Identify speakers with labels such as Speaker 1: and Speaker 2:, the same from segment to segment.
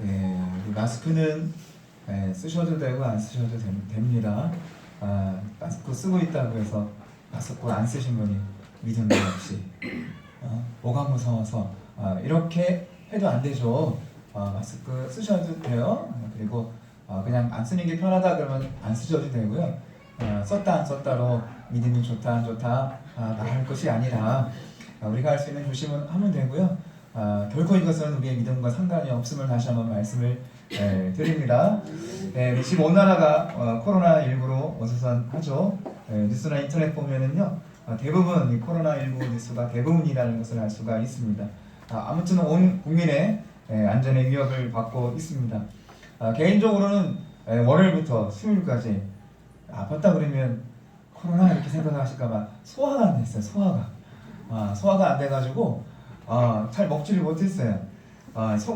Speaker 1: 이 마스크는 쓰셔도 되고 안 쓰셔도 됩니다. 마스크 쓰고 있다고 해서 마스크 안 쓰신 분이 믿음이 없이 뭐가 무서워서 이렇게 해도 안 되죠. 마스크 쓰셔도 돼요. 그리고 그냥 안 쓰는 게 편하다 그러면 안 쓰셔도 되고요. 썼다 안 썼다로 믿음이 좋다 안 좋다 말할 것이 아니라 우리가 할 수 있는 조심은 하면 되고요. 결코 이것은 우리의 믿음과 상관이 없음을 다시 한번 말씀을 드립니다. 25나라가 코로나19로 어수선하죠. 뉴스나 인터넷 보면은요, 대부분 이 코로나19 뉴스가 대부분이라는 것을 알 수가 있습니다. 아무튼 온 국민의 안전에 위협을 받고 있습니다. 개인적으로는 월요일부터 수요일까지 아팠다 그러면 코로나 이렇게 생각하실까봐 소화가 안 됐어요. 소화가 안 돼가지고 잘 먹지를 못했어요.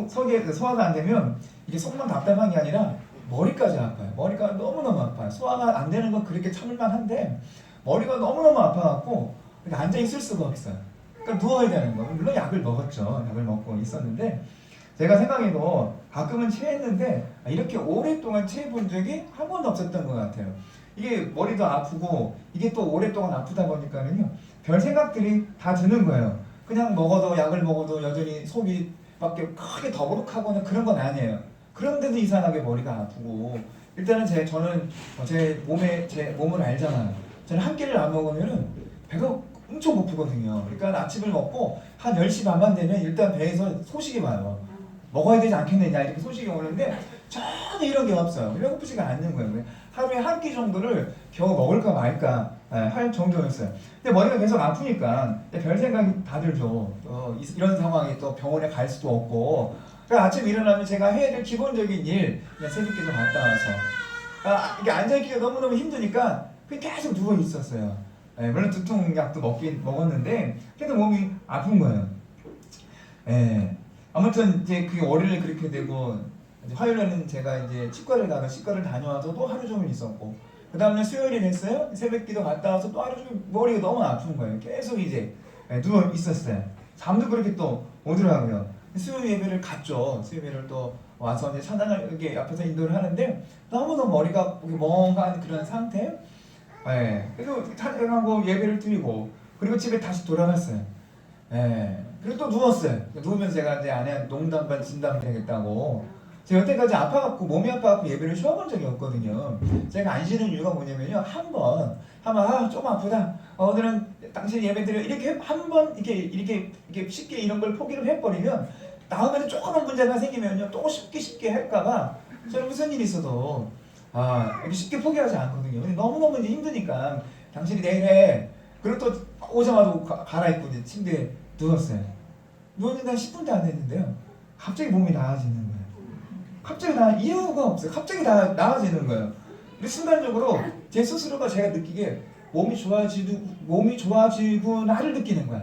Speaker 1: 속에 소화가 안 되면 이게 속만 답답한 게 아니라 머리까지 아파요. 머리가 너무너무 아파요. 소화가 안 되는 건 그렇게 참을만 한데 머리가 너무너무 아파갖고 앉아 있을 수가 없어요. 그러니까 누워야 되는 거. 물론 약을 먹었죠. 약을 먹고 있었는데 제가 생각해도 가끔은 체했는데 이렇게 오랫동안 체해본 적이 한 번도 없었던 것 같아요. 이게 머리도 아프고 이게 또 오랫동안 아프다 보니까는요, 별 생각들이 다 드는 거예요. 그냥 먹어도 약을 먹어도 여전히 속이 밖에 크게 더부룩하거나 그런 건 아니에요. 그런데도 이상하게 머리가 아프고, 일단은 저는 제 몸을 알잖아요. 저는 한 끼를 안 먹으면은 배가 엄청 고프거든요. 그러니까 아침을 먹고 한 10시 반만 되면 일단 배에서 소식이 와요. 먹어야 되지 않겠느냐 이렇게 소식이 오는데 전혀 이런 게 없어요. 배고프지가 않는 거예요. 하루에 한 끼 정도를 겨우 먹을까 말까 할 정도였어요. 근데 머리가 계속 아프니까 별 생각이 다 들죠. 이런 상황에 또 병원에 갈 수도 없고, 그러니까 아침 일어나면 제가 해야 될 기본적인 일, 그냥 새벽기도 갔다 와서 이게 앉아있기가 너무너무 힘드니까 그냥 계속 누워 있었어요. 물론 두통약도 먹었는데 그래도 몸이 아픈 거예요. 아무튼 이제 그게 월요일 그렇게 되고, 이제 화요일에는 제가 이제 치과를 다녀와서 또 하루 종일 있었고, 그 다음날 수요일이 됐어요. 새벽기도 갔다 와서 또 하루 종일 머리가 너무 아픈 거예요. 계속 이제 누워 있었어요. 잠도 그렇게 또 오더라고요. 수요 예배를 갔죠. 수요 예배를 또 와서 이제 찬양을 이렇게 앞에서 인도를 하는데 너무너무 머리가 멍한 그런 상태. 그래서 찬양하고 예배를 드리고 그리고 집에 다시 돌아갔어요. 그리고 또 누웠어요. 누우면서 제가 이제 아내 농담 반 진담 되겠다고, 제가 여태까지 아파갖고 몸이 아파갖고 예배를 쉬어본 적이 없거든요. 제가 안 쉬는 이유가 뭐냐면요, 한번 좀 아프다, 오늘은 당신 예배 드려, 이렇게 한번 이렇게 쉽게 이런 걸 포기를 해버리면 다음에는 조그만 문제가 생기면요 또 쉽게 할까봐 저는 무슨 일이 있어도 이렇게 쉽게 포기하지 않거든요. 근데 너무너무 이제 힘드니까 당신이 내일 해. 그리고 또 오자마자 갈아입고 이제 침대에 누웠어요. 누웠는데 한 10분도 안 됐는데요, 갑자기 몸이 나아지는 거예요. 갑자기 이유가 없어요. 갑자기 다 나아지는 거예요. 근데 순간적으로 제 스스로가 제가 느끼게 몸이 좋아지구나를 느끼는 거야.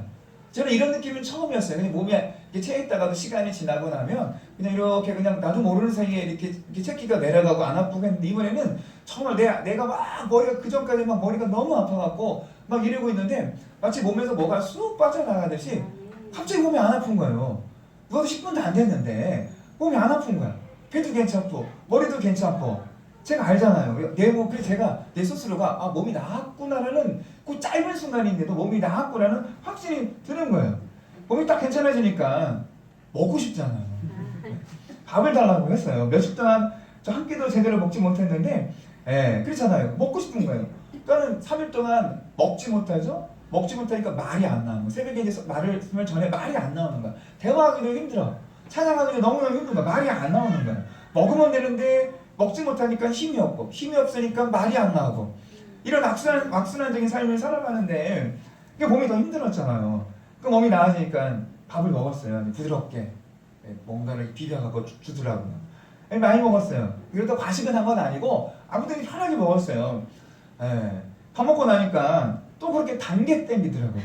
Speaker 1: 저는 이런 느낌은 처음이었어요. 그냥 몸이 이렇게 체했다가도 시간이 지나고 나면 그냥 이렇게 그냥 나도 모르는 사이에 이렇게 체기가 내려가고 안 아프고 했는데, 이번에는 정말 내가 막 머리가 그전까지 막 머리가 너무 아파갖고 막 이러고 있는데 마치 몸에서 뭐가 쑥 빠져나가듯이 갑자기 몸이 안 아픈 거예요. 누워도 10분도 안 됐는데 몸이 안 아픈 거야. 배도 괜찮고 머리도 괜찮고. 제가 알잖아요. 그래서 제가 내 스스로가 몸이 나았구나라는 그 짧은 순간인데도 몸이 나았구나는 확신이 드는 거예요. 몸이 딱 괜찮아지니까 먹고 싶잖아요. 밥을 달라고 했어요. 며칠 동안 저 한 끼도 제대로 먹지 못했는데, 그렇잖아요. 먹고 싶은 거예요. 그러니까 3일 동안 먹지 못하죠. 먹지 못하니까 말이 안 나오고, 새벽에 이제 말을 전에 말이 안 나오는 거야. 대화하기도 힘들어. 찬양하기도 너무너무 힘든 거야. 말이 안 나오는 거야. 먹으면 되는데 먹지 못하니까 힘이 없고, 힘이 없으니까 말이 안 나오고, 이런 악순환적인 삶을 살아가는데 이게 몸이 더 힘들었잖아요. 그 몸이 나아지니까 밥을 먹었어요. 부드럽게 뭔가를 비벼갖고 주더라고요. 많이 먹었어요. 그래도 과식은 한 건 아니고 아무튼 편하게 먹었어요. 밥 먹고 나니까 또 그렇게 단계 땡기더라고요.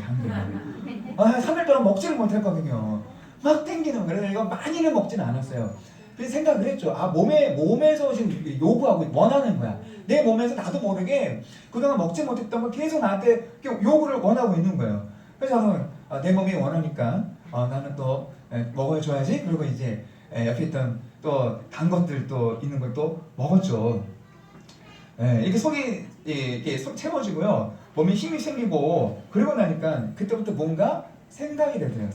Speaker 1: 한 3일 동안 먹지를 못했거든요. 막 땡기는 거예요. 그래서 이거 많이는 먹진 않았어요. 그래서 생각을 했죠. 몸에서 지금 요구하고 원하는 거야. 내 몸에서 나도 모르게 그동안 먹지 못했던 걸 계속 나한테 요구를 원하고 있는 거예요. 그래서 저는 내 몸이 원하니까 나는 또 먹어줘야지. 그리고 이제 옆에 있던 또 단 것들 또 있는 걸 또 먹었죠. 예, 이렇게 속이 이렇게 속 채워지고요. 몸에 힘이 생기고 그러고 나니까 그때부터 뭔가 생각이 되더라고요.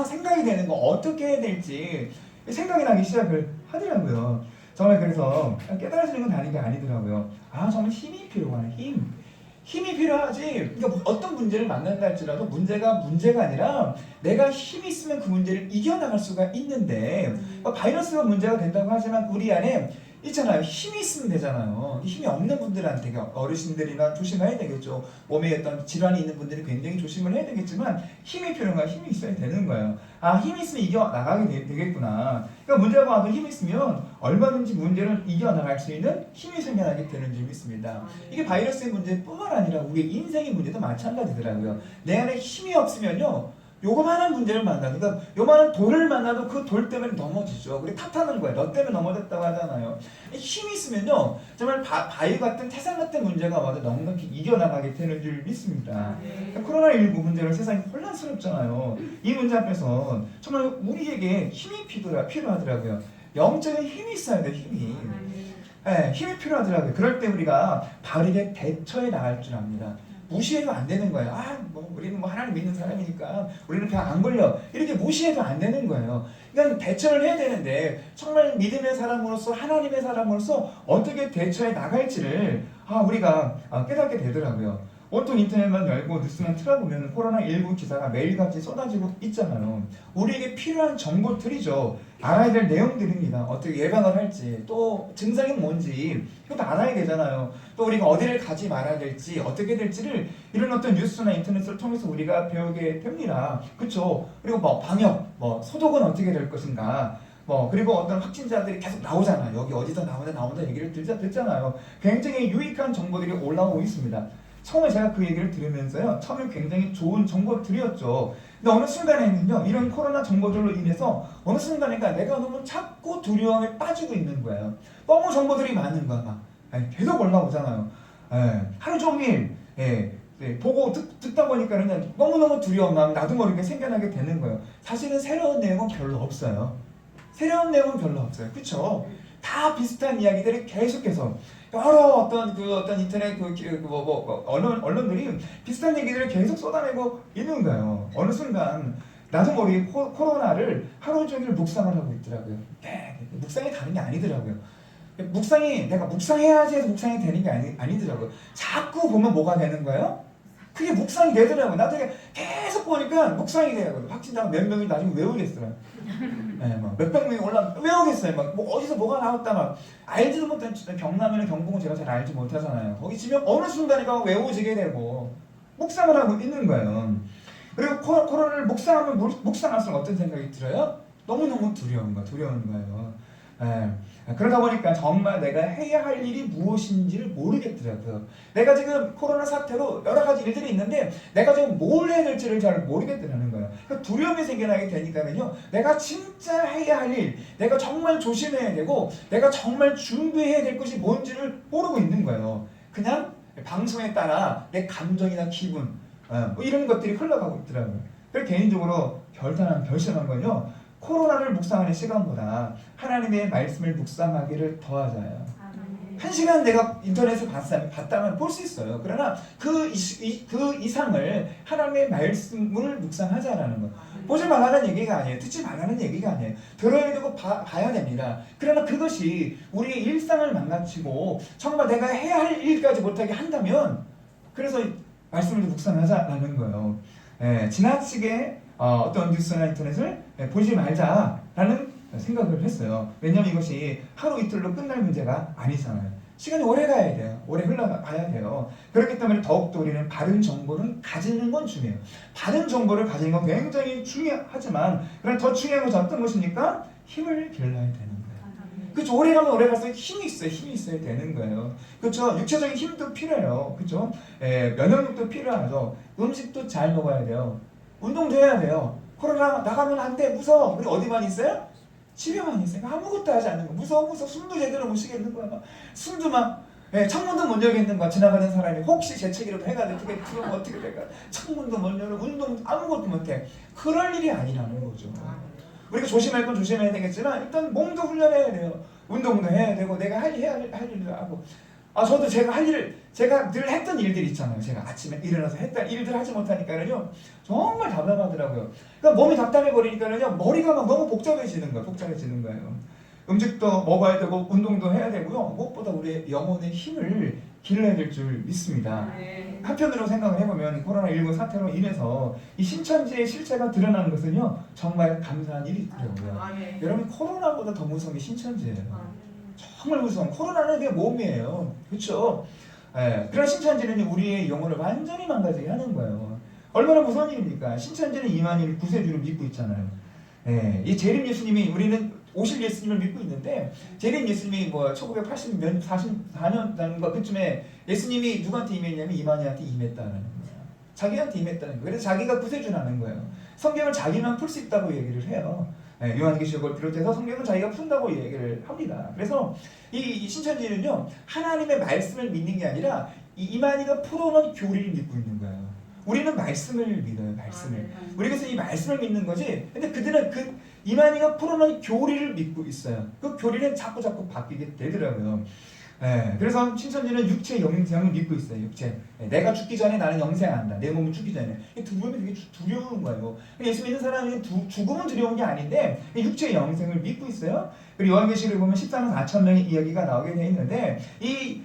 Speaker 1: 생각이 되는 거 어떻게 해야 될지 생각이 나기 시작을 하더라고요. 정말 그래서 깨달아지는 건 다른 게 아니더라고요. 정말 힘이 필요하네. 힘이 필요하지. 그러니까 어떤 문제를 만난다 할지라도 문제가 아니라 내가 힘이 있으면 그 문제를 이겨나갈 수가 있는데 바이러스가 문제가 된다고 하지만 우리 안에 있잖아요. 힘이 있으면 되잖아요. 힘이 없는 분들한테 어르신들이나 조심해야 되겠죠. 몸에 어떤 질환이 있는 분들이 굉장히 조심을 해야 되겠지만 힘이 필요한 거야. 힘이 있어야 되는 거예요. 힘이 있으면 이겨나가게 되겠구나. 그러니까 문제가 와도 힘이 있으면 얼마든지 문제를 이겨나갈 수 있는 힘이 생겨나게 되는 점이 있습니다. 이게 바이러스의 문제뿐만 아니라 우리 인생의 문제도 마찬가지더라고요. 내 안에 힘이 없으면요. 요만한 문제를 만나도, 그러니까 요만한 돌을 만나도 그 돌 때문에 넘어지죠. 그래 탓하는 거예요. 너 때문에 넘어졌다고 하잖아요. 힘이 있으면요, 정말 바위 같은 태산 같은 문제가 와도 넉넉히 이겨나가게 되는 줄 믿습니다. 그러니까 코로나19 문제로 세상이 혼란스럽잖아요. 이 문제 앞에서 정말 우리에게 힘이 필요하더라고요. 영적인 힘이 있어야 돼요. 힘이 필요하더라고요. 그럴 때 우리가 바르게 대처해 나갈 줄 압니다. 무시해도 안 되는 거예요. 우리는 하나님 믿는 사람이니까 우리는 그냥 안 걸려. 이렇게 무시해도 안 되는 거예요. 그러니까 대처를 해야 되는데 정말 믿음의 사람으로서 하나님의 사람으로서 어떻게 대처해 나갈지를 우리가 깨닫게 되더라고요. 온통 인터넷만 열고 뉴스만 틀어보면 코로나19 기사가 매일같이 쏟아지고 있잖아요. 우리에게 필요한 정보들이죠. 알아야 될 내용들입니다. 어떻게 예방을 할지, 또 증상이 뭔지 이것도 알아야 되잖아요. 또 우리가 어디를 가지 말아야 될지, 어떻게 될지를 이런 어떤 뉴스나 인터넷을 통해서 우리가 배우게 됩니다. 그렇죠? 그리고 방역, 소독은 어떻게 될 것인가, 그리고 어떤 확진자들이 계속 나오잖아요. 여기 어디서 나온다 얘기를 듣잖아요. 굉장히 유익한 정보들이 올라오고 있습니다. 처음에 제가 그 얘기를 들으면서요, 처음에 굉장히 좋은 정보들이었죠. 근데 어느 순간에는요, 이런 코로나 정보들로 인해서 어느 순간인가 내가 너무 자꾸 두려움에 빠지고 있는 거예요. 너무 정보들이 많은 거야. 계속 올라오잖아요. 하루 종일 보고 듣다 보니까 그냥 너무너무 두려움, 나도 모르게 생겨나게 되는 거예요. 사실은 새로운 내용은 별로 없어요. 그렇죠? 다 비슷한 이야기들이 계속해서 여러 어떤 인터넷 언론들이 비슷한 얘기들을 계속 쏟아내고 있는 거예요. 어느 순간 나도 모르게 코로나를 하루 종일 묵상을 하고 있더라고요. 묵상이 다른 게 아니더라고요. 내가 묵상해야지 해서 묵상이 되는 게 아니더라고요. 자꾸 보면 뭐가 되는 거예요? 그게 묵상이 되더라고요. 나도 계속 보니까 묵상이 돼요. 확진자가 몇 명이 나중에 외우겠어요. 몇백 명이 외우겠어요. 어디서 뭐가 나왔다 알지도 못한 경남이나 경북은 제가 잘 알지 못하잖아요. 거기 지면 어느 순간에 외워지게 되고 묵상을 하고 있는 거예요. 그리고 코로나를 묵상할수록 어떤 생각이 들어요? 너무너무 두려운 거예요. 그러다 보니까 정말 내가 해야 할 일이 무엇인지를 모르겠더라고요. 내가 지금 코로나 사태로 여러 가지 일들이 있는데 내가 지금 뭘 해야 될지를 잘 모르겠다는 거예요. 그러니까 두려움이 생겨나게 되니까는요, 내가 진짜 해야 할 일, 내가 정말 조심해야 되고 내가 정말 준비해야 될 것이 뭔지를 모르고 있는 거예요. 그냥 방송에 따라 내 감정이나 기분 이런 것들이 흘러가고 있더라고요. 그래서 개인적으로 결심한 건요, 코로나를 묵상하는 시간보다 하나님의 말씀을 묵상하기를 더하자요. 1시간 내가 인터넷을 봤다면 볼 수 있어요. 그러나 그 이상을 하나님의 말씀을 묵상하자라는 거. 보지 말라는 얘기가 아니에요. 듣지 말라는 얘기가 아니에요. 들어야 되고 봐야 됩니다. 그러나 그것이 우리의 일상을 망가뜨리고 정말 내가 해야 할 일까지 못하게 한다면, 그래서 말씀을 묵상하자라는 거예요. 지나치게 어떤 뉴스나 인터넷을 보지 말자라는 생각을 했어요. 왜냐하면 이것이 하루 이틀로 끝날 문제가 아니잖아요. 시간이 오래 가야 돼요. 오래 흘러가야 돼요. 그렇기 때문에 더욱더 우리는 바른 정보를 가지는 건 중요해요. 바른 정보를 가지는 건 굉장히 중요하지만, 그럼 더 중요한 것은 어떤 것입니까? 힘을 길러야 되는 거예요. 그렇죠? 오래 가면 오래 갈수록 힘이 있어야 되는 거예요. 그렇죠? 육체적인 힘도 필요해요. 그렇죠? 면역력도 필요하죠. 음식도 잘 먹어야 돼요. 운동도 해야 돼요. 코로나 나가면 안 돼, 무서워. 우리 어디만 있어요? 집에만 있어요. 아무것도 하지 않는 거. 무서워. 숨도 제대로 못 쉬겠는 거야. 숨도 창문도 못 열겠는 거야. 지나가는 사람이 혹시 재채기라도 해가지고 그러면 어떻게 될까? 창문도 못 열어. 운동 아무것도 못해. 그럴 일이 아니라는 거죠. 우리가 조심할 건 조심해야 되겠지만 일단 몸도 훈련해야 돼요. 운동도 해야 되고 내가 할 일도 하고. 저도 제가 늘 했던 일들 있잖아요. 제가 아침에 일어나서 했던 일들 하지 못하니까는요 정말 답답하더라고요. 그러니까 몸이 답답해 버리니까는요 머리가 막 너무 복잡해지는 거예요. 음식도 먹어야 되고 운동도 해야 되고요. 무엇보다 우리의 영혼의 힘을 길러야 될 줄 믿습니다.
Speaker 2: 네.
Speaker 1: 한편으로 생각을 해보면 코로나19 사태로 인해서 이 신천지의 실체가 드러나는 것은요 정말 감사한 일이더라고요.
Speaker 2: 네.
Speaker 1: 여러분 코로나보다 더 무서운 게 신천지예요.
Speaker 2: 아,
Speaker 1: 정말 무서운 코로나는 그냥 몸이에요. 그렇죠? 그런 신천지는 우리의 영혼을 완전히 망가지게 하는 거예요. 얼마나 무서운 일입니까? 신천지는 이만희 구세주를 믿고 있잖아요. 이 재림 예수님이 우리는 오실 예수님을 믿고 있는데 재림 예수님이 뭐 1944년 그쯤에 예수님이 누구한테 임했냐면 이만희한테 임했다는 거예요. 자기한테 임했다는 거예요. 그래서 자기가 구세주라는 거예요. 성경을 자기만 풀 수 있다고 얘기를 해요. 요한계시록을 비롯해서 성경은 자기가 푼다고 얘기를 합니다. 그래서 이 신천지는요 하나님의 말씀을 믿는 게 아니라 이만희가 풀어놓은 교리를 믿고 있는 거예요. 우리는 말씀을 믿어요. 말씀을. 우리 그래서 이 말씀을 믿는 거지. 근데 그들은 이만희가 풀어놓은 교리를 믿고 있어요. 그 교리는 자꾸 바뀌게 되더라고요. 그래서 신천지는 육체 영생을 믿고 있어요. 육체. 내가 죽기 전에 나는 영생한다. 내 몸은 죽기 전에. 두려움이 되게 두려운 거예요. 예수 믿는 사람은 죽음은 두려운 게 아닌데 육체 영생을 믿고 있어요. 그리고 요한계시록에 보면 14만 4천 명의 이야기가 나오게 되어 있는데 이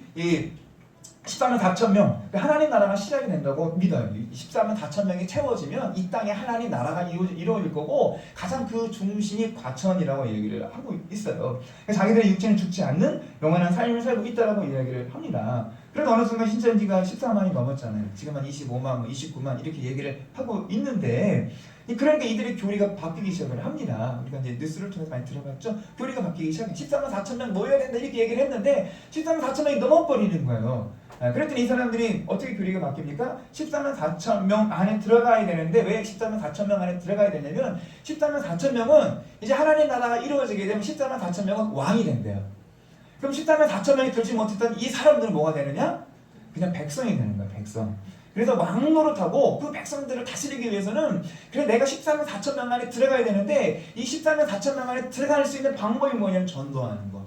Speaker 1: 14만 4천 명 하나님 나라가 시작이 된다고 믿어요. 14만 4천 명이 채워지면 이 땅에 하나님 나라가 이루어질 거고 가장 그 중심이 과천이라고 얘기를 하고 있어요. 자기들의 육체는 죽지 않는 영원한 삶을 살고 있다라고 이야기를 합니다. 그래도 어느 순간 신천지가 14만이 넘었잖아요. 지금 한 25만, 29만 이렇게 얘기를 하고 있는데 그러니까 이들의 교리가 바뀌기 시작을 합니다. 우리가 이제 뉴스를 통해서 많이 들어봤죠. 교리가 바뀌기 시작해 14만 4천 명 모여야 된다 이렇게 얘기를 했는데 14만 4천 명이 넘어버리는 거예요. 그랬더니 이 사람들이 어떻게 교리가 바뀝니까? 14만 4천 명 안에 들어가야 되는데 왜 14만 4천 명 안에 들어가야 되냐면 14만 4천 명은 이제 하나님 나라가 이루어지게 되면 14만 4천 명은 왕이 된대요. 그럼 14만 4천 명이 들지 못했던 이 사람들은 뭐가 되느냐? 그냥 백성이 되는 거야. 백성. 그래서 왕 노릇하고 그 백성들을 다스리기 위해서는 그래 내가 14만 4천 명 안에 들어가야 되는데 이 14만 4천 명 안에 들어갈 수 있는 방법이 뭐냐면 전도하는 거,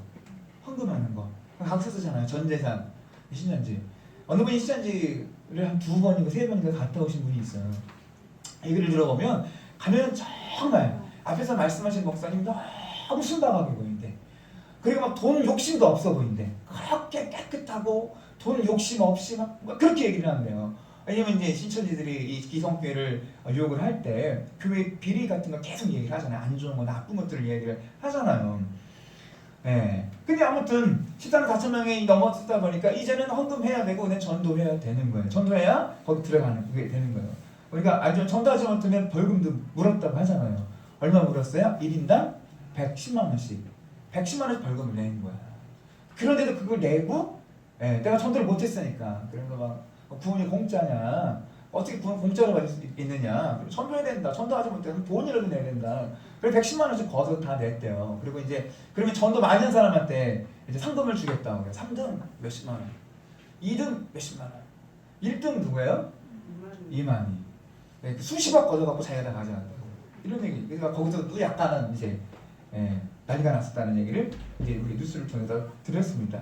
Speaker 1: 헌금하는 거. 각서 쓰잖아요. 전재산. 신천지. 어느 분이 신천지를 한 2번인가 3번인가 갔다 오신 분이 있어요. 얘기를 들어보면 가면 정말 앞에서 말씀하신 목사님 너무 순박하게 보이는데 그리고 막 돈 욕심도 없어 보이는데 그렇게 깨끗하고 돈 욕심 없이 막 그렇게 얘기를 한대요. 왜냐면 이제 신천지들이 이 기성교회를 유혹을 할 때 교회 비리 같은 거 계속 얘기를 하잖아요. 안 좋은 거 나쁜 것들을 얘기를 하잖아요. 근데 아무튼 14만 4천 명이 넘어섰다 보니까 이제는 헌금해야 되고 그냥 전도해야 되는 거예요. 전도해야 거기 들어가는 그게 되는 거예요. 우리가 알죠? 전도하지 못하면 벌금도 물었다고 하잖아요. 얼마 물었어요? 1인당 110만 원씩. 110만 원씩 벌금을 내는 거야. 그런데도 그걸 내고 내가 전도를 못했으니까 그래서 막 구원이 공짜냐 어떻게 구원 공짜로 받을 수 있느냐 전도해야 된다 전도하지 못해서 돈이라도 내야 된다 그래서 110만 원씩 거서 다 냈대요. 그리고 이제 그러면 전도 많이 한 사람한테 이제 상금을 주겠다고 3등 몇십만 원 2등 몇십만 원 1등 누구예요? 이만희 수십억 걷어갖고 자기가 다 가져간다고 이런 얘기. 그러니까 거기서 또 약간은 이제 난리가 났었다는 얘기를 이제 우리 뉴스를 통해서 들었습니다.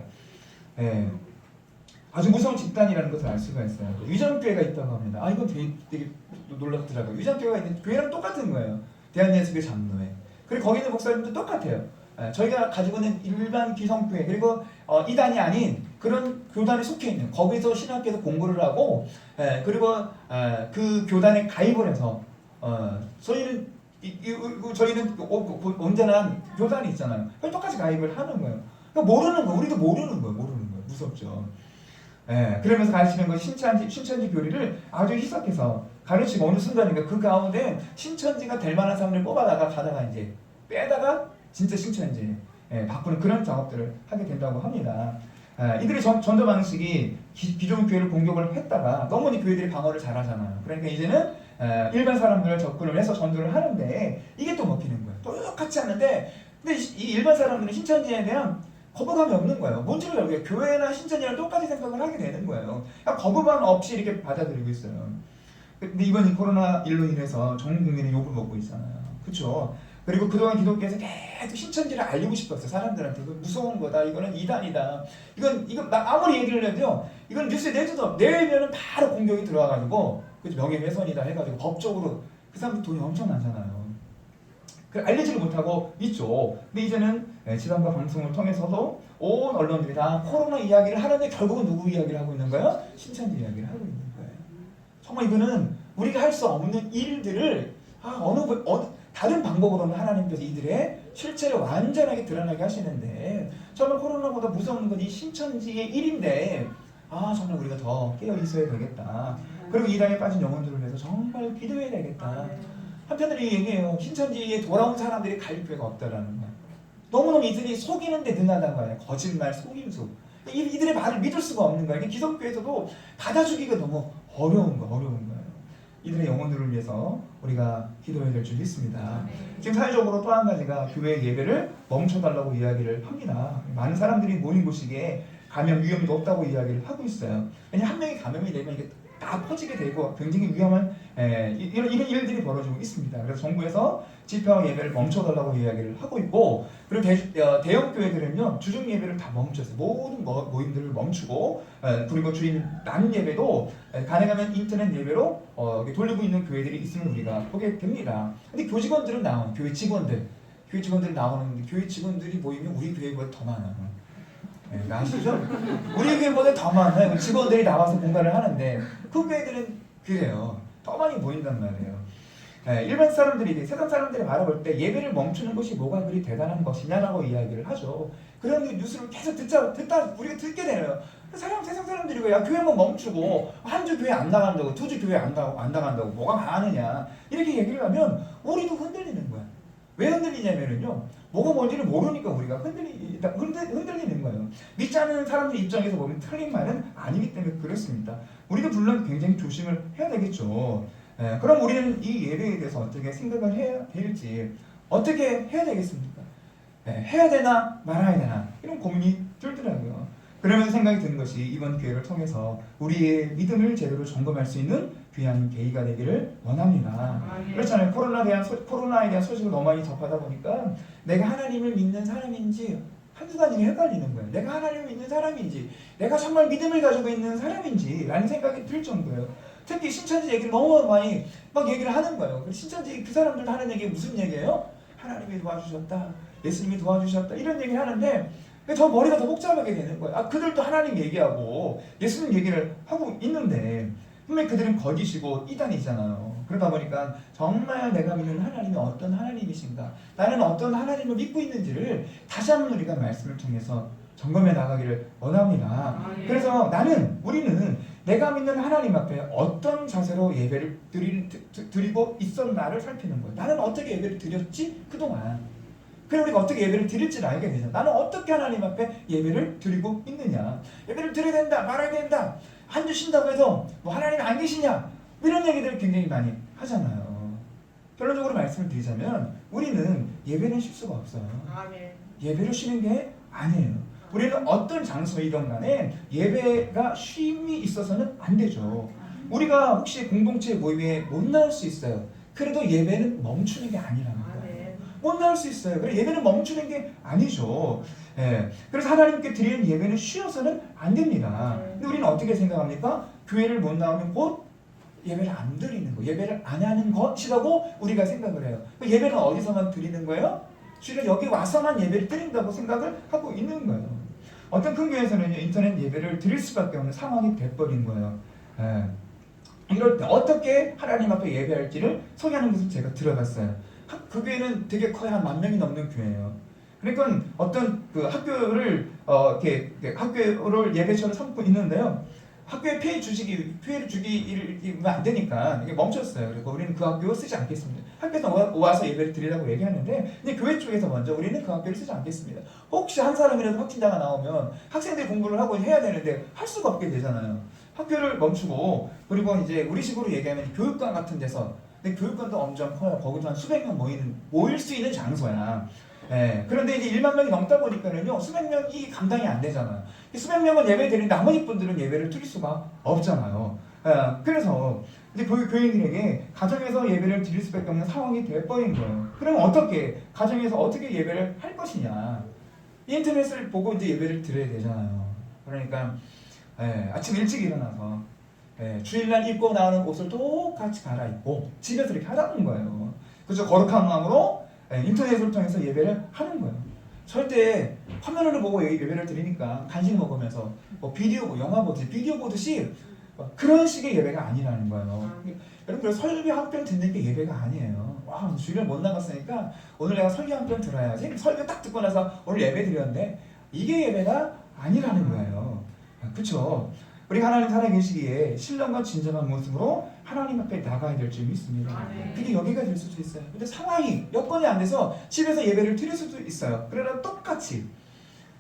Speaker 1: 아주 무서운 집단이라는 것을 알 수가 있어요. 위정교회가 있다고 합니다. 이건 되게 놀랍더라고요. 위정교회가 있는 교회랑 똑같은 거예요. 대한예수교 장로회. 그리고 거기 있는 목사님도 똑같아요. 저희가 가지고 있는 일반 기성교회 그리고 이단이 아닌 그런 교단에 속해 있는 거기서 신학교에서 공부를 하고 그리고 그 교단에 가입을 해서 저희는 온전한 교단이 있잖아요. 똑같이 가입을 하는 거예요. 그러니까 모르는 거 우리도 모르는 거예요. 무섭죠. 그러면서 가르치는 건 신천지 교리를 아주 희석해서 가르치고 어느 순간인가 그 가운데 신천지가 될 만한 사람을 뽑아다가 가다가 이제 빼다가 진짜 신천지 바꾸는 그런 작업들을 하게 된다고 합니다. 이들의 전도 방식이 기존 교회를 공격을 했다가 너무 이 교회들이 방어를 잘하잖아요. 그러니까 이제는 일반 사람들을 접근을 해서 전도를 하는데 이게 또 먹히는 거예요. 똑같이 하는데 근데 이 일반 사람들은 신천지에 대한 거부감이 없는 거예요. 뭔지를 알고요. 교회나 신천지랑 똑같이 생각을 하게 되는 거예요. 거부감 없이 이렇게 받아들이고 있어요. 근데 이번 코로나19로 인해서 전 국민이 욕을 먹고 있잖아요. 그렇죠? 그리고 그동안 기독교에서 계속 신천지를 알리고 싶었어요. 사람들한테. 이거 무서운 거다. 이거는 이단이다. 이건 나 아무리 얘기를 해도요. 이건 뉴스에 내줘도 내면은 바로 공격이 들어와가지고 그죠? 명예훼손이다 해가지고 법적으로 그 사람들 돈이 엄청 많잖아요. 그 알리지를 못하고 있죠. 근데 이제는 지상파 방송을 통해서도 온 언론들이 다 코로나 이야기를 하는데 결국은 누구 이야기를 하고 있는 거예요? 신천지 이야기를 하고 있는 거예요. 정말 이거는 우리가 할 수 없는 일들을 어느 다른 방법으로는 하나님께서 이들의 실체를 완전하게 드러나게 하시는데 정말 코로나보다 무서운 건 이 신천지의 일인데 정말 우리가 더 깨어 있어야 되겠다. 그리고 이단에 빠진 영혼들을 위해서 정말 기도해야 되겠다. 한편으로 얘기해요. 신천지에 돌아온 사람들이 갈 교회가 없다라는 거야. 너무너무 이들이 속이는 데 능하다는 거야. 거짓말, 속임수. 이들의 말을 믿을 수가 없는 거야. 기독교에서도 받아주기가 너무 어려운 거예요. 이들의 영혼들을 위해서 우리가 기도해야 될 줄 믿습니다. 지금 사회적으로 또 한 가지가 교회 예배를 멈춰달라고 이야기를 합니다. 많은 사람들이 모인 곳이기에 감염 위험이 높다고 이야기를 하고 있어요. 왜냐하면 한 명이 감염이 되면 이게 다 퍼지게 되고 굉장히 위험한 이런 일들이 벌어지고 있습니다. 그래서 정부에서 집회와 예배를 멈춰달라고 이야기를 하고 있고, 그리고 대형 교회들은요 주중 예배를 다 멈췄어요. 모든 모임들을 멈추고, 그리고 주일 낮 예배도 가능하면 인터넷 예배로 돌리고 있는 교회들이 있음을 우리가 보게 됩니다. 근데 교직원들은 나오는 교회 직원들 나오는데 교회 직원들이 모이면 우리 교회보다 더 많아요. 아시죠? 우리 교회보다 더 많아요. 직원들이 나와서 뭔가를 하는데 그 교회들은 그래요. 더 많이 모인단 말이에요. 일반 사람들이 세상 사람들이 바라볼 때 예배를 멈추는 것이 뭐가 그리 대단한 것이냐라고 이야기를 하죠. 그런 뉴스를 계속 듣다 우리가 듣게 되네요. 세상 사람들이 야 교회만 멈추고 한 주 교회 안 나간다고, 두 주 교회 안 나간다고 뭐가 많으냐 이렇게 얘기를 하면 우리도 흔들리는 거야. 왜 흔들리냐면요, 뭐가 뭔지를 모르니까 우리가 흔들리는 거예요. 믿지 않는 사람들 입장에서 보면 틀린 말은 아니기 때문에 그렇습니다. 우리도 물론 굉장히 조심을 해야 되겠죠. 그럼 우리는 이 예배에 대해서 어떻게 생각을 해야 될지, 어떻게 해야 되겠습니까? 해야 되나 말아야 되나 이런 고민이 들더라고요. 그러면서 생각이 드는 것이 이번 기회를 통해서 우리의 믿음을 제대로 점검할 수 있는 귀한 계기가 되기를 원합니다. 그렇잖아요. 코로나에 대한 소식을 너무 많이 접하다 보니까 내가 하나님을 믿는 사람인지 한두 가지가 헷갈리는 거예요. 내가 하나님을 믿는 사람인지, 내가 정말 믿음을 가지고 있는 사람인지 라는 생각이 들 정도예요. 특히 신천지 얘기를 너무 많이 막 얘기를 하는 거예요. 신천지 그 사람들 하는 얘기 무슨 얘기예요? 하나님이 도와주셨다, 예수님이 도와주셨다 이런 얘기를 하는데 저 머리가 더 복잡하게 되는 거예요. 그들도 하나님 얘기하고 예수님 얘기를 하고 있는데 분명히 그들은 거짓이고 이단이잖아요. 그러다 보니까 정말 내가 믿는 하나님이 어떤 하나님이신가, 나는 어떤 하나님을 믿고 있는지를 다시 한번 우리가 말씀을 통해서 점검해 나가기를 원합니다. 그래서 우리는 내가 믿는 하나님 앞에 어떤 자세로 예배를 드리고 있었나를 살피는 거예요. 나는 어떻게 예배를 드렸지 그동안. 그리고 우리가 어떻게 예배를 드릴지를 알게 되죠. 나는 어떻게 하나님 앞에 예배를 드리고 있느냐. 예배를 드려야 된다, 말아야 된다, 한 주 쉰다고 해서 뭐 하나님이 안 계시냐 이런 얘기들을 굉장히 많이 하잖아요. 결론적으로 말씀을 드리자면 우리는 예배는 쉴 수가 없어요. 예배를 쉬는 게 아니에요. 우리는 어떤 장소이든 간에 예배가 쉼이 있어서는 안 되죠. 우리가 혹시 공동체 모임에 못 나올 수 있어요. 그래도 예배는 멈추는 게 아니라는 거예요. 못 나올 수 있어요. 그래서 예배는 멈추는 게 아니죠. 그래서 하나님께 드리는 예배는 쉬어서는 안 됩니다. 근데 우리는 어떻게 생각합니까? 교회를 못 나오면 곧 예배를 안 드리는 거, 예배를 안 하는 것이라고 우리가 생각을 해요. 예배는 어디서만 드리는 거예요? 주로 여기 와서만 예배를 드린다고 생각을 하고 있는 거예요. 어떤 큰 교회에서는 인터넷 예배를 드릴 수밖에 없는 상황이 돼버린 거예요. 이럴 때 어떻게 하나님 앞에 예배할지를 소개하는 것을 제가 들어봤어요. 그 교회는 되게 거의 한 10,000명이 넘는 교회예요. 그러니까 어떤 그 학교를 학교를 예배처럼 삼고 있는데요. 학교에 피해를 주기면 안 되니까 이게 멈췄어요. 그리고 우리는 그 학교 쓰지 않겠습니다. 학교에서 와서 예배를 드리라고 얘기하는데, 근데 교회 쪽에서 먼저 우리는 그 학교를 쓰지 않겠습니다. 혹시 한 사람이라도 확진자가 나오면 학생들이 공부를 하고 해야 되는데 할 수가 없게 되잖아요. 학교를 멈추고, 그리고 이제 우리식으로 얘기하면 교육관 같은 데서, 근데 교육관도 엄청 커요. 거기도 한 수백 명 모일 수 있는 장소야. 그런데 이제 1만 명이 넘다 보니까는요, 수백 명이 감당이 안 되잖아요. 수백 명은 예배 드리는데 나머지 분들은 예배를 드릴 수가 없잖아요. 그래서 이제 교인들에게 가정에서 예배를 드릴 수밖에 없는 상황이 돼버린 거예요. 그럼 어떻게 가정에서 어떻게 예배를 할 것이냐? 인터넷을 보고 이제 예배를 드려야 되잖아요. 그러니까 아침 일찍 일어나서 주일날 입고 나오는 옷을 똑같이 갈아입고 집에서 이렇게 하라는 거예요. 그래서 거룩한 마음으로 인터넷을 통해서 예배를 하는 거예요. 절대 화면을 보고 예배를 드리니까 간식 먹으면서 뭐 비디오, 영화 보듯이 비디오 보듯이 그런 식의 예배가 아니라는 거예요. 여러분 설교 한 편 듣는 게 예배가 아니에요. 와, 주일을 못 나갔으니까 오늘 내가 설교 한 편 들어야지. 설교 딱 듣고 나서 오늘 예배 드렸는데 이게 예배가 아니라는 거예요. 그렇죠? 우리 하나님 살아계시기에 신령과 진정한 모습으로 하나님 앞에 나가야 될 줄 믿습니다. 그게 여기가 될 수도 있어요. 근데 상황이 여건이 안 돼서 집에서 예배를 드릴 수도 있어요. 그러나 똑같이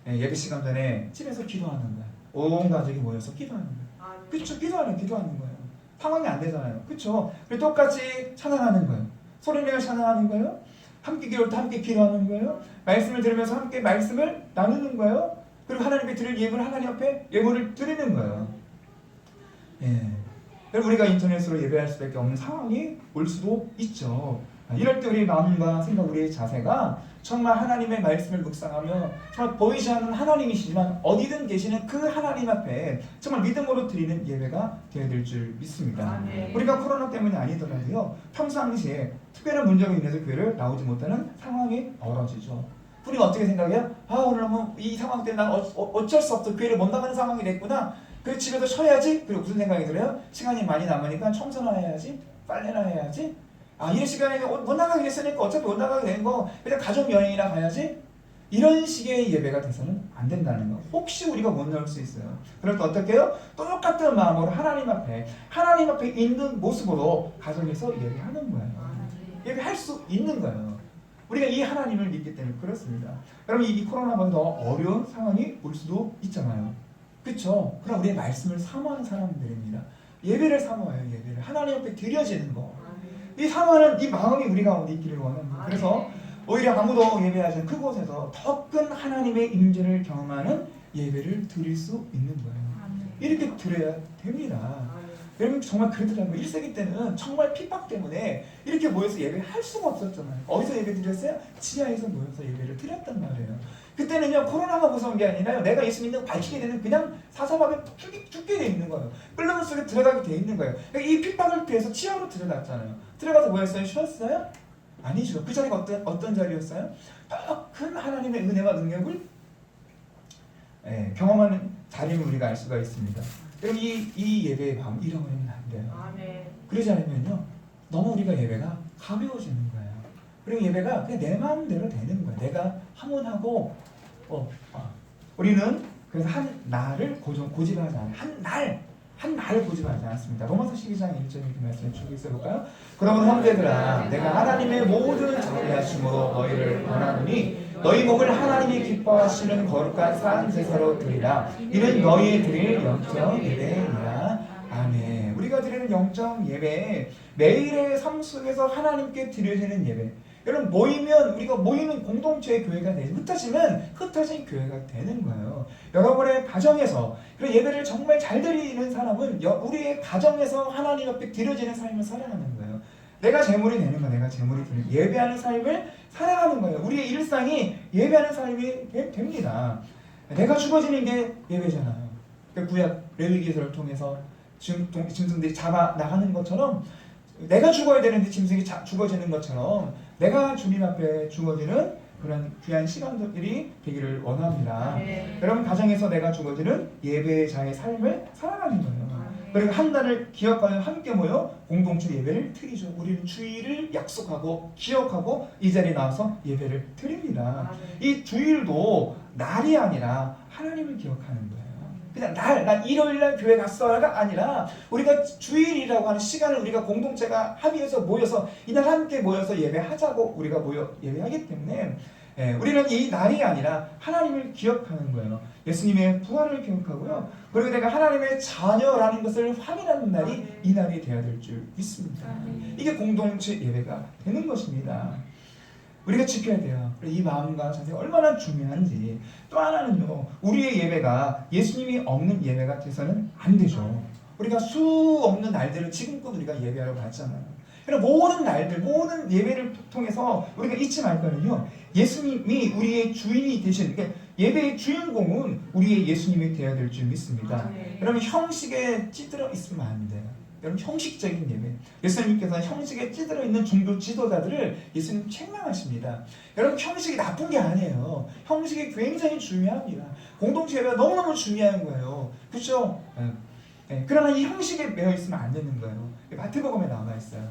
Speaker 1: 예배 시간 전에 집에서 기도하는 거예요. 온 가족이 모여서 기도하는 거예요. 그렇죠? 기도하는 거예요. 상황이 안 되잖아요. 그렇죠? 그리고 똑같이 찬양하는 거예요. 소리내어 찬양하는 거예요. 함께 기도할 때 함께 기도하는 거예요. 말씀을 들으면서 함께 말씀을 나누는 거예요. 그리고 하나님께 드릴 예물을 하나님 앞에 예물을 드리는 거예요. 그리고 우리가 인터넷으로 예배할 수밖에 없는 상황이 올 수도 있죠. 이럴 때 우리 마음과 생각, 우리의 자세가 정말 하나님의 말씀을 묵상하며 정말 보이지 않는 하나님이시지만 어디든 계시는 그 하나님 앞에 정말 믿음으로 드리는 예배가 되어야 될 줄 믿습니다. 우리가 코로나 때문이 아니더라도요, 평상시에 특별한 문제로 인해서 교회를 나오지 못하는 상황이 벌어지죠. 우리가 어떻게 생각해요? 오늘 이 상황 때문에 난 어쩔 수 없어 교회를 못 나가는 상황이 됐구나. 그래서 집에서 쉬어야지. 그리고 무슨 생각이 들어요? 시간이 많이 남으니까 청소나 해야지, 빨래나 해야지. 이런 시간에 못 나가게 됐으니까 어차피 못 나가게 된 거 그냥 가족 여행이나 가야지. 이런 식의 예배가 돼서는 안 된다는 거. 혹시 우리가 못 나올 수 있어요. 그럴 때 어떻게 해요? 똑같은 마음으로 하나님 앞에 있는 모습으로 가정에서 예배하는 거예요. 예배할 수 있는 거예요. 우리가 이 하나님을 믿기 때문에 그렇습니다. 여러분 이 코로나보다 더 어려운 상황이 올 수도 있잖아요. 그렇죠? 그럼 우리의 말씀을 사모하는 사람들입니다. 예배를 사모해요. 예배를 하나님 앞에 드려지는 거. 이 사모하는 이 마음이 우리 가운데 있기를 원합니다. 그래서 오히려 아무도 예배하지 않는 그곳에서 더 큰 하나님의 임재를 경험하는 예배를 드릴 수 있는 거예요. 이렇게 드려야 됩니다. 여러분 정말 그러더라고요. 1세기 때는 정말 핍박 때문에 이렇게 모여서 예배를 할 수가 없었잖아요. 어디서 예배 드렸어요? 지하에서 모여서 예배를 드렸단 말이에요. 그때는요, 코로나가 무서운 게 아니라요, 내가 예수 믿는 거 밝히게 되는 그냥 사사하게 죽게 돼 있는 거예요. 끓는 속에 들어가게 돼 있는 거예요. 그러니까 이 핍박을 피해서 지하로 들어갔잖아요. 들어가서 뭐 했어요? 쉬었어요? 아니죠. 그 자리가 어떤 자리였어요? 더 큰 하나님의 은혜와 능력을 경험하는 자리를 우리가 알 수가 있습니다. 그럼 이 예배의 밤 잃어버리면 안 돼요. 그러지 않으면요, 너무 우리가 예배가 가벼워지는 거예요. 그리고 예배가 그냥 내 마음대로 되는 거예요. 내가 하문하고 우리는 그래서 한 날을 고집하지 않아요. 한 날을 고집하지 않습니다. 로마서 12장 1절 이렇게 말씀해 주고 있어볼까요? 그러면 형제들아, 내가 하나님의 모든 자비하심으로 너희를 권하노니 너희 몸을 하나님이 기뻐하시는 거룩한 산 제사로 드리라. 이는 너희 드릴 영적 예배니라. 아멘. 우리가 드리는 영적 예배, 매일의 삶 속에서 하나님께 드려지는 예배. 여러분 우리가 모이는 공동체의 교회가 되지, 흩어진 교회가 되는 거예요. 여러분의 가정에서 그런 예배를 정말 잘 드리는 사람은 우리의 가정에서 하나님 앞에 드려지는 삶을 살아가는 거예요. 내가 재물이 되는 거, 내가 재물이 되는 예배하는 삶을 살아가는 거예요. 우리의 일상이 예배하는 삶이 됩니다. 내가 죽어지는 게 예배잖아요. 구약 레위기서를 통해서 짐승들이 잡아 나가는 것처럼 내가 죽어야 되는데 짐승이 죽어지는 것처럼 내가 주님 앞에 죽어지는 그런 귀한 시간들이 되기를 원합니다. 여러분 가정에서 내가 죽어지는 예배자의 삶을 살아가는 거예요. 그리고 한 날을 기억하여 함께 모여 공동체 예배를 드리죠. 우리는 주일을 약속하고 기억하고 이 자리에 나와서 예배를 드립니다. 이 주일도 날이 아니라 하나님을 기억하는 거예요. 그냥 난 일요일날 교회 갔어가 아니라 우리가 주일이라고 하는 시간을 우리가 공동체가 합의해서 모여서 이날 함께 모여서 예배하자고 우리가 모여 예배하기 때문에 우리는 이 날이 아니라 하나님을 기억하는 거예요. 예수님의 부활을 기억하고요. 그리고 내가 하나님의 자녀라는 것을 확인하는 날이 이 날이 되어야 될 줄 믿습니다. 이게 공동체 예배가 되는 것입니다. 우리가 지켜야 돼요. 이 마음과 자세가 얼마나 중요한지. 또 하나는요, 우리의 예배가 예수님이 없는 예배가 돼서는 안 되죠. 우리가 수 없는 날들을 지금껏 우리가 예배하러 갔잖아요. 그러나 모든 날들, 모든 예배를 통해서 우리가 잊지 말 거는요, 예수님이 우리의 주인이 되신, 그러니까 예배의 주인공은 우리의 예수님이 되어야 될 줄 믿습니다. 여러분, 형식에 찌들어 있으면 안 돼요. 여러분, 형식적인 예배, 예수님께서 형식에 찌들어 있는 종교 지도자들을 예수님 책망하십니다. 여러분, 형식이 나쁜 게 아니에요. 형식이 굉장히 중요합니다. 공동체 예배가 너무너무 중요한 거예요. 그렇죠? 네. 그러나 이 형식에 매여 있으면 안 되는 거예요. 마태복음에 나와 있어요.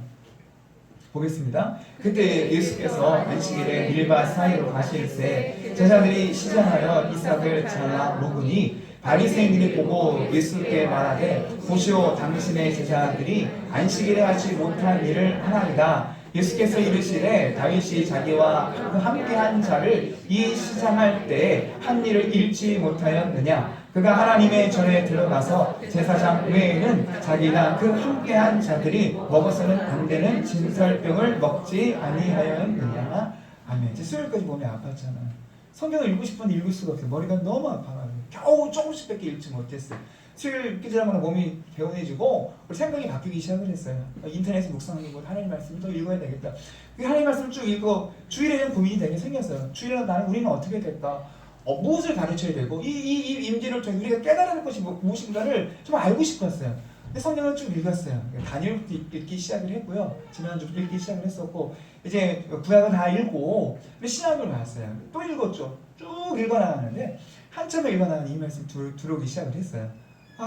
Speaker 1: 보겠습니다. 그때 예수께서 안식일에 밀밭 사이로 가실새 제자들이 시장하여 이삭을 잘라 먹으니 바리새인들이 보고 예수께 말하되 보시오, 당신의 제자들이 안식일에 하지 못한 일을 하나이다. 예수께서 이르시되 다윗이 자기와 함께한 자를 이 시장할 때 한 일을 잃지 못하였느냐. 그가 하나님의 전에 들어가서 제사장 외에는 자기나 그 함께한 자들이 먹어서는 안 되는 진설병을 먹지 아니하였느냐. 아멘. 이제 수요일까지 몸이 아팠잖아요. 성경을 읽고 싶은데 읽을 수가 없어요. 머리가 너무 아파가지고 겨우 조금씩밖에 읽지 못했어요. 수요일 끼지라마나 몸이 개운해지고 생각이 바뀌기 시작을 했어요. 인터넷에 묵상하고 하나님 말씀을 더 읽어야 되겠다. 하나님 말씀을 쭉 읽고 주일에 대한 고민이 되게 생겼어요. 주일에 우리는 어떻게 될까? 무엇을 가르쳐야 되고 이 임재를 통해 우리가 깨달아야 할 것이 무엇인가를 좀 알고 싶었어요. 근데 성경을 쭉 읽었어요. 다니엘부터 읽기 시작을 했고요. 지난주 읽기 시작을 했었고 이제 구약은 다 읽고 신약을 봤어요. 또 읽었죠. 쭉 읽어나가는데 한참을 읽어나가는 이 말씀 들어오기 시작을 했어요.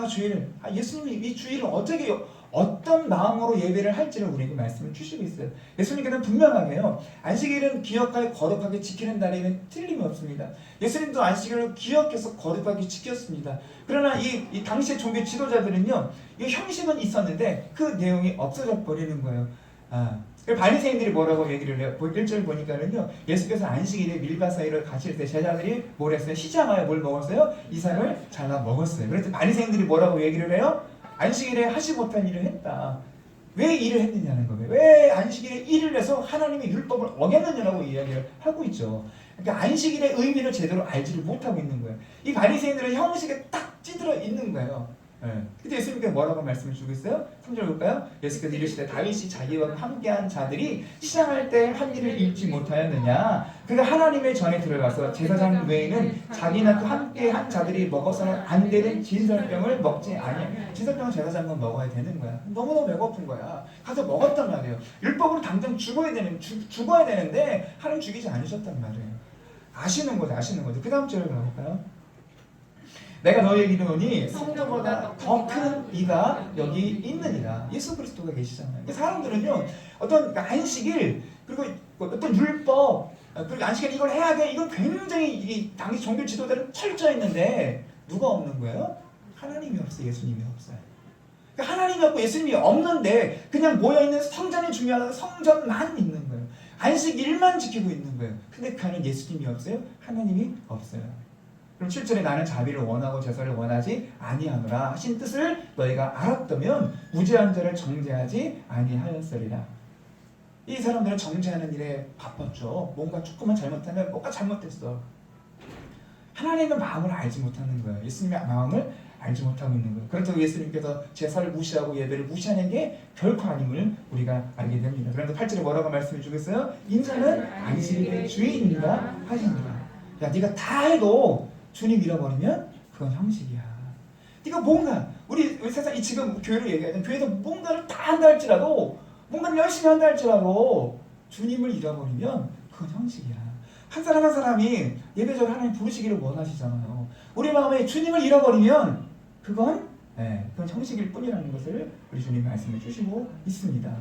Speaker 1: 주일, 예수님이 이 주일을 어떤 마음으로 예배를 할지를 우리에게 말씀을 주시고 있어요. 예수님께서는 분명하게요, 안식일은 기억하여 거룩하게 지키는 날에는 틀림이 없습니다. 예수님도 안식일을 기억해서 거룩하게 지켰습니다. 그러나 이 당시의 종교 지도자들은요, 이 형식은 있었는데 그 내용이 없어져 버리는 거예요. 바리새인들이 뭐라고 얘기를 해요? 1절 보니까는요, 예수께서 안식일에 밀밭 사이를 가실 때 제자들이 뭘 했어요? 시장하여 뭘 먹었어요? 이삭을 잘라 먹었어요. 그래서 바리새인들이 뭐라고 얘기를 해요? 안식일에 하지 못한 일을 했다. 왜 일을 했느냐는 거예요. 왜 안식일에 일을 해서 하나님의 율법을 어겼느냐라고 이야기를 하고 있죠. 그러니까 안식일의 의미를 제대로 알지를 못하고 있는 거예요. 이 바리새인들은 형식에 딱 찌들어 있는 거예요. 근데 예수님께서 뭐라고 말씀을 주고 있어요? 3절 볼까요? 예수께서 이르시되 다윗이 자기와 함께한 자들이 시장할 때 한 일을 잃지 못하였느냐. 그가 하나님의 전에 들어가서 제사장 외에는 자기나 그 함께한 자들이 먹어서는 안 되는 진설병을 먹지 아니하냐. 진설병은 제사장은 먹어야 되는 거야. 너무너무 배고픈 거야. 가서 먹었단 말이에요. 율법으로 당장 죽어야 되는데 하나님 죽이지 않으셨단 말이에요. 아시는 거죠. 그 다음 절을 가볼까요? 내가 너희에게 이르노니 성전보다 더 큰 이가 여기 있느니라. 예수 그리스도가 계시잖아요. 사람들은요, 어떤 안식일, 그리고 어떤 율법, 그리고 안식일 이걸 해야 돼, 이건 굉장히 이 당시 종교 지도자들은 철저했는데 누가 없는 거예요? 하나님이 없어요. 예수님이 없어요. 그러니까 하나님이 없고 예수님이 없는데 그냥 모여있는 성전이 중요하다고 성전만 있는 거예요. 안식일만 지키고 있는 거예요. 근데 그 안에 예수님이 없어요? 하나님이 없어요. 그럼 7절에 나는 자비를 원하고 제사를 원하지 아니하노라 하신 뜻을 너희가 알았다면 무죄한 자를 정죄하지 아니하였으리라. 이 사람들은 정죄하는 일에 바빴죠. 뭔가 조금만 잘못하면 뭔가 잘못됐어. 하나님의 마음을 알지 못하는 거예요. 예수님의 마음을 알지 못하고 있는 거예요. 그렇다고 예수님께서 제사를 무시하고 예배를 무시하는 게 결코 아님을 우리가 알게 됩니다. 그런데 8절에 뭐라고 말씀해 주겠어요? 인자는 안식일의 주인이라 하시니라. 야, 네가 다 해도 주님 잃어버리면 그건 형식이야. 네가 뭔가 우리 세상이 지금 교회를 얘기하는 교회에서 뭔가를 다 한다 할지라도 뭔가를 열심히 한다 할지라도 주님을 잃어버리면 그건 형식이야. 한 사람 한 사람이 예배적으로 하나님 부르시기를 원하시잖아요. 우리 마음에 주님을 잃어버리면 그건 형식일 뿐이라는 것을 우리 주님 말씀해 주시고 있습니다.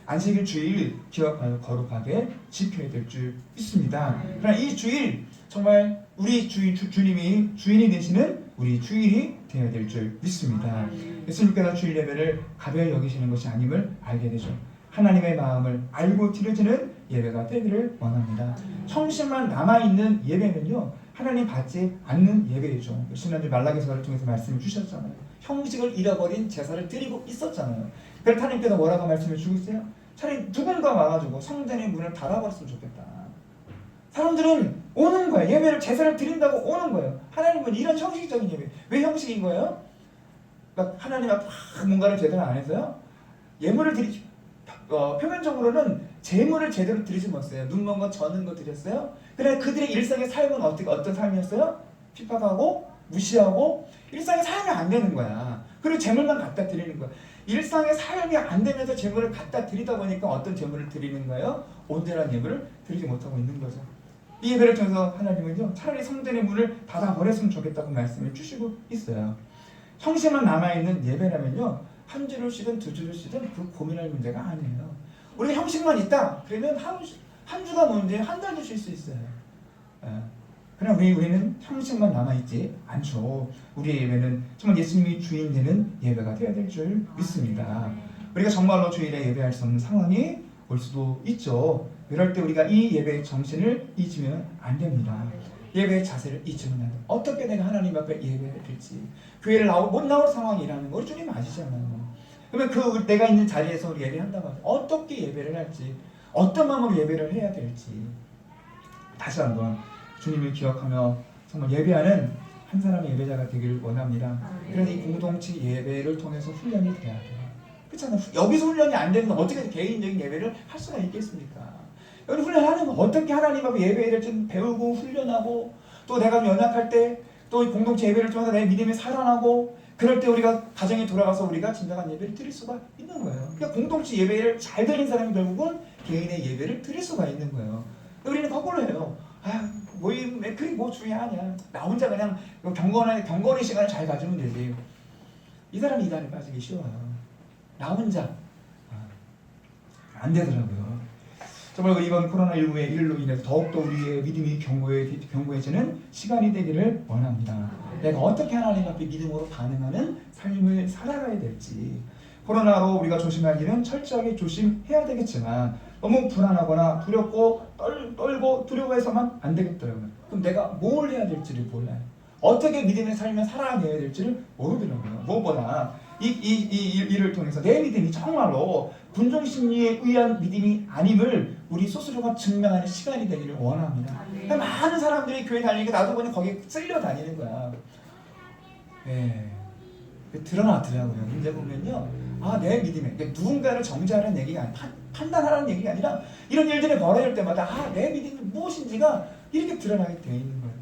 Speaker 1: 안식일 주일 기억하여 거룩하게 지켜야 될 줄 믿습니다. 그러나 이 주일 정말 우리 주님이 주인이 되시는 우리 주일이 되어야 될 줄 믿습니다. 예수님께서 주일 예배를 가벼이 여기시는 것이 아님을 알게 되죠. 하나님의 마음을 알고 드려지는 예배가 되기를 원합니다. 형식만 남아있는 예배는요, 하나님 받지 않는 예배이죠. 지난주 말라기서를 통해서 말씀을 주셨잖아요. 형식을 잃어버린 제사를 드리고 있었잖아요. 그래서 하나님께서 뭐라고 말씀을 주고 있어요? 차라리 누군가 와가지고 성전의 문을 닫아버렸으면 좋겠다. 사람들은 오는 거예요. 예배를 제사를 드린다고 오는 거예요. 하나님은 이런 형식적인 예배. 왜 형식인 거예요? 그러니까 하나님 앞에 막 뭔가를 제대로 안 해서요. 예물을 표면적으로는 제물을 제대로 드리지 못했어요. 눈 먼 거, 저는 거 드렸어요. 그래 그들의 일상의 삶은 어떤 삶이었어요? 핍박하고 무시하고 일상의 삶이 안 되는 거야. 그리고 제물만 갖다 드리는 거야. 일상의 삶이 안 되면서 제물을 갖다 드리다 보니까 어떤 제물을 드리는 거예요? 온전한 예물을 드리지 못하고 있는 거죠. 이 예배를 통해서 하나님은요, 차라리 성전의 문을 닫아버렸으면 좋겠다고 말씀을 주시고 있어요. 형식만 남아있는 예배라면요, 한 주를 쉬든 두 주를 쉬든 그 고민할 문제가 아니에요. 우리가 형식만 있다 그러면 한 주가 문제, 한 달도 쉴 수 있어요. 그러나 우리는 형식만 남아있지 않죠. 우리의 예배는 정말 예수님이 주인 되는 예배가 되어야 될 줄 믿습니다. 우리가 정말로 주일에 예배할 수 없는 상황이 올 수도 있죠. 이럴 때 우리가 이 예배의 정신을 잊으면 안 됩니다. 예배의 자세를 잊으면 안 돼요. 어떻게 내가 하나님 앞에 예배를 드릴지, 교회를 못 나올 상황이라는 걸 주님 아시잖아요. 그러면 내가 있는 자리에서 우리 예배한다고 하면 어떻게 예배를 할지, 어떤 마음으로 예배를 해야 될지 다시 한번 주님을 기억하며 정말 예배하는 한 사람의 예배자가 되기를 원합니다. 그래서 이 공동체 예배를 통해서 훈련이 돼야 돼요. 그렇잖아요. 여기서 훈련이 안 되면 어떻게 개인적인 예배를 할 수가 있겠습니까? 여기 훈련하는 거 어떻게 하나님 앞에 예배를 좀 배우고 훈련하고, 또 내가 연약할 때 또 공동체 예배를 통해서 내 믿음이 살아나고, 그럴 때 우리가 가정에 돌아가서 우리가 진정한 예배를 드릴 수가 있는 거예요. 그러니까 공동체 예배를 잘 드린 사람이 결국은 개인의 예배를 드릴 수가 있는 거예요. 우리는 거꾸로 해요. 모임에 그게 뭐 중요하냐. 나 혼자 그냥 경건의 시간을 잘 가지면 되지. 이 사람이 이단에 빠지기 쉬워요. 나 혼자 안 되더라고요. 정말 이번 코로나19의 일로 인해서 더욱더 우리의 믿음이 견고해지는 시간이 되기를 원합니다. 내가 어떻게 하나님 앞에 믿음으로 반응하는 삶을 살아가야 될지, 코로나로 우리가 조심할 일은 철저하게 조심해야 되겠지만 너무 불안하거나 두렵고 떨고 두려워해서만 안 되겠더라고요. 그럼 내가 뭘 해야 될지를 몰라요. 어떻게 믿음의 삶을 살아내야 될지를 모르더라고요. 무엇보다 이 일을 통해서 내 믿음이 정말로 군중심리에 의한 믿음이 아님을 우리 스스로가 증명하는 시간이 되기를 원합니다. 많은 사람들이 교회 다니니까 나도 그냥 거기에 쓸려 다니는 거야. 드러나더라고요. 문제 보면요, 내 믿음에, 누군가를 정죄하는 얘기가 아니라, 판단하라는 얘기가 아니라, 이런 일들이 벌어질 때마다 내 믿음이 무엇인지가 이렇게 드러나게 되어 있는 거예요.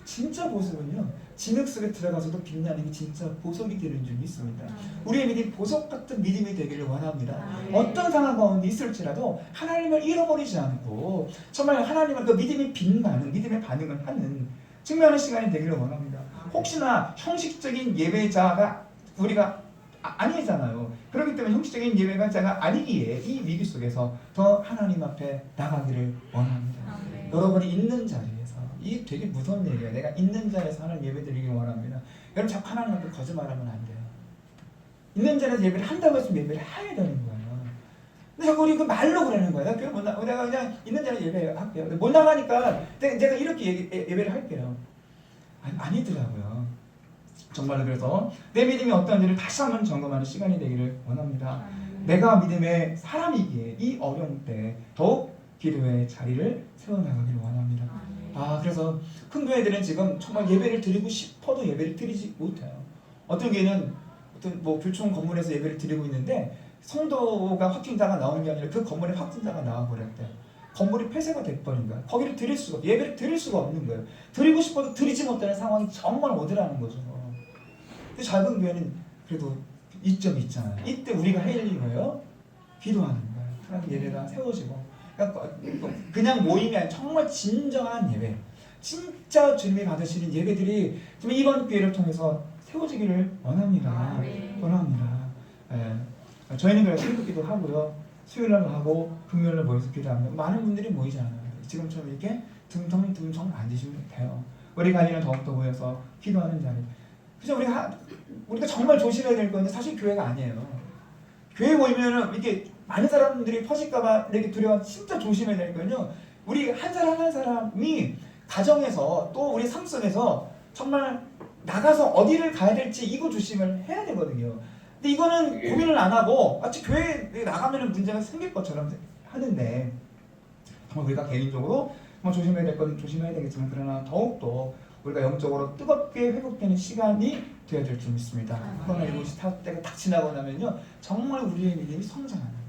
Speaker 1: 진짜 보석은요, 진흙 속에 들어가서도 빛나는 게 진짜 보석이 되는 줄 믿습니다. 우리의 믿음이 보석 같은 믿음이 되기를 원합니다. 어떤 상황 가운데 있을지라도 하나님을 잃어버리지 않고 정말 하나님을 그 믿음이 빛나는, 믿음의 반응을 하는 증명하는 시간이 되기를 원합니다. 혹시나 형식적인 예배자가 우리가 아니잖아요. 그렇기 때문에 형식적인 예배자가 아니기에 이 위기 속에서 더 하나님 앞에 나가기를 원합니다. 여러분이 있는 자리에서, 이게 되게 무서운 얘기예요. 내가 있는 자리에서 하나님 예배 드리길 원합니다. 여러분 자꾸 하나님 앞에 거짓말하면 안 돼요. 있는 자리에서 예배를 한다고 했으면 예배를 해야 되는 거예요. 근데 자꾸 우리 그 말로 그러는 거예요. 내가 그냥 있는 자리에 예배할게요. 못 나가니까 제가 이렇게 예배를 할게요. 아니더라고요. 정말로. 그래서 내 믿음이 어떤지를 다시 한번 점검하는 시간이 되기를 원합니다. 내가 믿음의 사람이기에 이 어려운 때 더욱 기도의 자리를 세워나가기를 원합니다. 그래서 큰 교회들은 지금 정말 예배를 드리고 싶어도 예배를 드리지 못해요. 어떤 교회는 교총 건물에서 예배를 드리고 있는데 성도가 확진자가 나오는 게 아니라 그 건물에 확진자가 나와버렸대요. 건물이 폐쇄가 돼버린 거야. 거기를 예배를 드릴 수가 없는 거예요. 드리고 싶어도 드리지 못하는 상황이 정말 오더라는 거죠. 근데 작은 교회는 그래도 이점이 있잖아요. 이때 우리가 할 일이 뭐예요? 기도하는 거예요. 하나님 예배가 세워지고, 그냥 모임이 아니라 정말 진정한 예배, 진짜 주님이 받으시는 예배들이 이번 기회를 통해서 세워지기를 원합니다. 저희는 그래서 새벽기도 하고요, 수요일날 하고 금요일날 모여서 기도하면 많은 분들이 모이잖아요. 지금처럼 이렇게 둥텅 앉으시면 돼요. 우리 가리는 더욱더 모여서 기도하는 자리. 그래서 우리가 정말 조심해야 될 건데, 사실 교회가 아니에요. 교회 모이면은 이렇게 많은 사람들이 퍼질까봐 이렇게 두려워. 진짜 조심해야 될 건요, 우리 한 사람 한 사람이 가정에서 또 우리 삶 속에서 정말 나가서 어디를 가야 될지 이거 조심을 해야 되거든요. 근데 이거는 고민을 안 하고 마치 교회에 나가면 문제가 생길 것처럼 하는데, 정말 우리가 개인적으로 정말 조심해야 될 건 조심해야 되겠지만, 그러나 더욱더 우리가 영적으로 뜨겁게 회복되는 시간이 되어야 될 줄 믿습니다. 코로나19 때가 딱 지나고 나면요, 정말 우리의 믿음이 성장하는 거예요.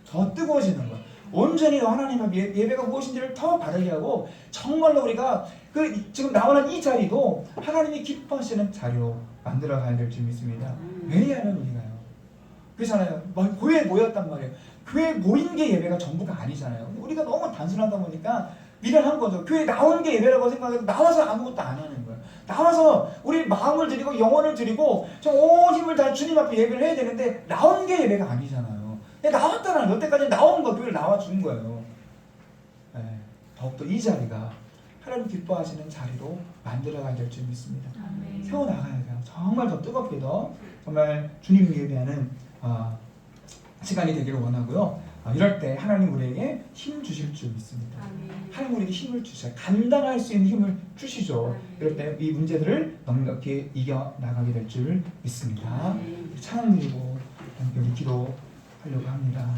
Speaker 1: 더 뜨거워지는 거예요. 온전히 하나님 앞 예배가 무엇인지를 더 바르게 하고, 정말로 우리가 지금 나오는 이 자리도 하나님이 기뻐하시는 자리로 만들어 가야 될 줄 믿습니다. 왜냐하면 우리가요, 그렇잖아요. 막 교회에 모였단 말이에요. 교회에 모인 게 예배가 전부가 아니잖아요. 우리가 너무 단순하다 보니까 미련한 거죠. 교회에 나온 게 예배라고 생각해서 나와서 아무것도 안 하는 거예요. 나와서 우리 마음을 드리고 영혼을 드리고 온 힘을 다 주님 앞에 예배를 해야 되는데, 나온 게 예배가 아니잖아요. 나왔다는, 여태까지 나온 거, 교회를 나와준 거예요. 네, 더욱더 이 자리가 하나님 기뻐하시는 자리로 만들어가야 될 줄 믿습니다. 세워나가야 돼요. 정말 더 뜨겁게, 더 정말 주님 예배하는 시간이 되기를 원하고요. 이럴 때 하나님 우리에게 힘 주실 줄 믿습니다. 하나님 우리에게 힘을 주셔요. 감당할 수 있는 힘을 주시죠. 이럴 때 이 문제들을 넉넉히 이겨나가게 될 줄 믿습니다. 찬양 드리고 함께 우리 기도하려고 합니다.